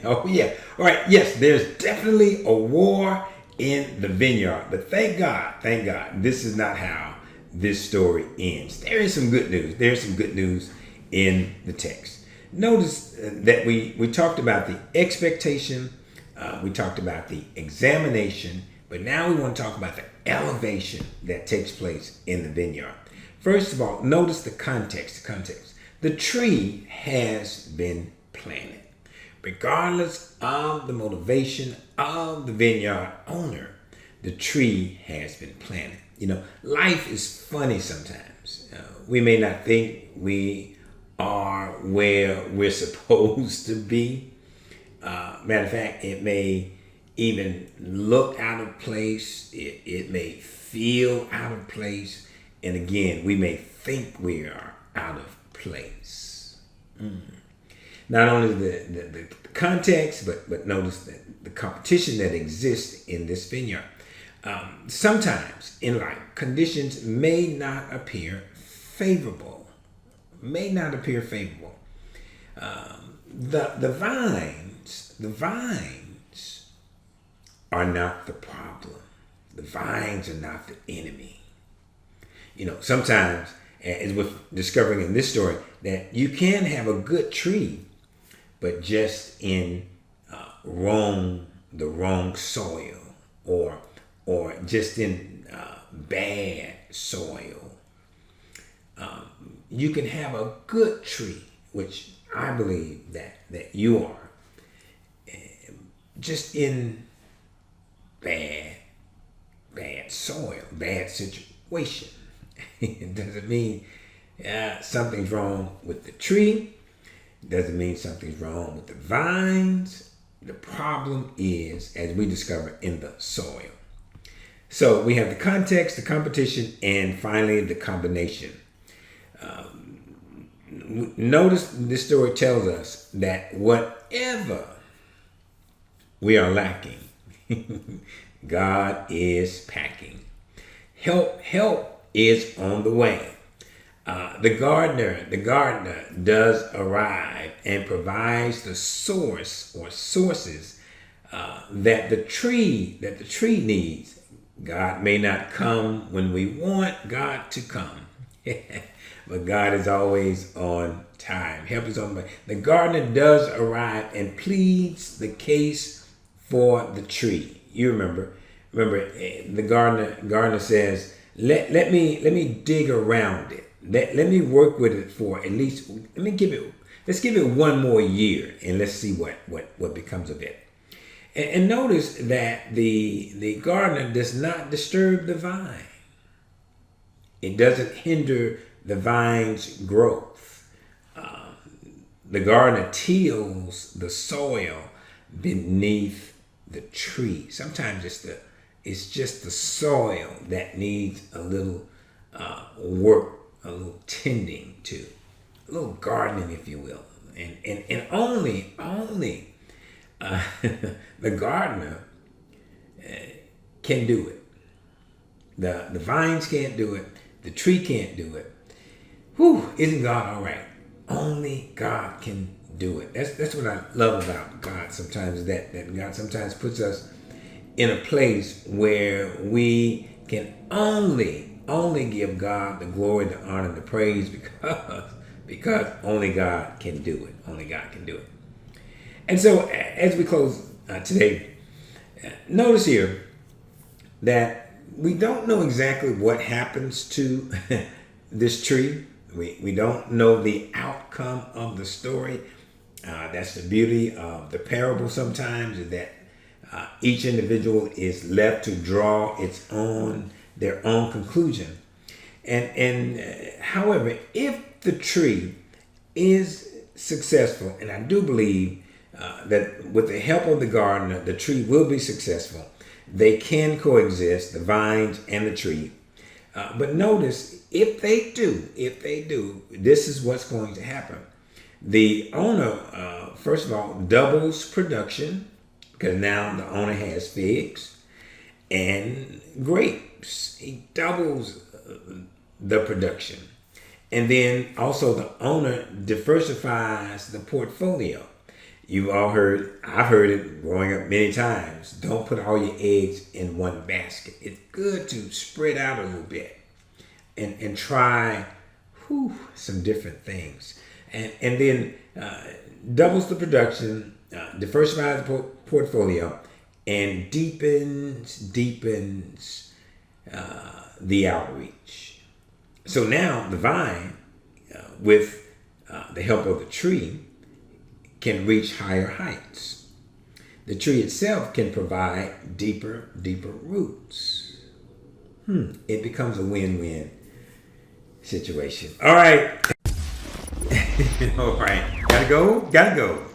Oh, yeah. All right. Yes, there's definitely a war in the vineyard. But thank God, this is not how this story ends. There is some good news. There's some good news in the text. Notice that we talked about the expectation, we talked about the examination, but now we want to talk about the elevation that takes place in the vineyard. First of all, notice the context. The tree has been planted. Regardless of the motivation of the vineyard owner, the tree has been planted. You know, life is funny sometimes. We may not think we are where we're supposed to be. Matter of fact, it may even look out of place. It may feel out of place. And again, we may think we are out of place. Not only the context, but notice that the competition that exists in this vineyard. Sometimes in life, conditions may not appear favorable. The vines are not the problem. The vines are not the enemy. You know, sometimes, as we're discovering in this story, that you can have a good tree, but just in the wrong soil, or just in bad soil. You can have a good tree, which I believe that you are, just in bad soil, bad situation. It doesn't mean something's wrong with the tree. It doesn't mean something's wrong with the vines. The problem is, as we discover, in the soil. So we have the context, the competition, and finally the combination. Notice this story tells us that whatever we are lacking, God is packing. Help is on the way. The gardener does arrive and provides the source or sources that the tree needs. God may not come when we want God to come, but God is always on time. Help is on the way. The gardener does arrive and pleads the case for the tree. You remember the gardener says, let me dig around it. Let me work with it for at least, let's give it one more year, and let's see what becomes of it. And notice that the gardener does not disturb the vine. It doesn't hinder the vine's growth. The gardener tills the soil beneath the tree. Sometimes it's just the soil that needs a little work, a little tending to, a little gardening, if you will. And only the gardener can do it. The vines can't do it. The tree can't do it. Whew, isn't God all right? Only God can do it. That's what I love about God sometimes, that God sometimes puts us in a place where we can only give God the glory, the honor, the praise, because only God can do it. Only God can do it. And so as we close today, notice here that we don't know exactly what happens to this tree. We don't know the outcome of the story. That's the beauty of the parable sometimes, is that each individual is left to draw their own conclusion. And however, if the tree is successful, and I do believe that with the help of the gardener, the tree will be successful. They can coexist, the vines and the tree. But notice, if they do, this is what's going to happen. The owner, first of all, doubles production, because now the owner has figs and grapes. He doubles the production. And then also the owner diversifies the portfolio. You've all heard, I've heard it growing up many times. Don't put all your eggs in one basket. It's good to spread out a little bit and try some different things. And then doubles the production, diversifies the portfolio, and deepens the outreach. So now the vine, with the help of the tree, can reach higher heights. The tree itself can provide deeper roots. It becomes a win-win situation. All right. All right. Gotta go.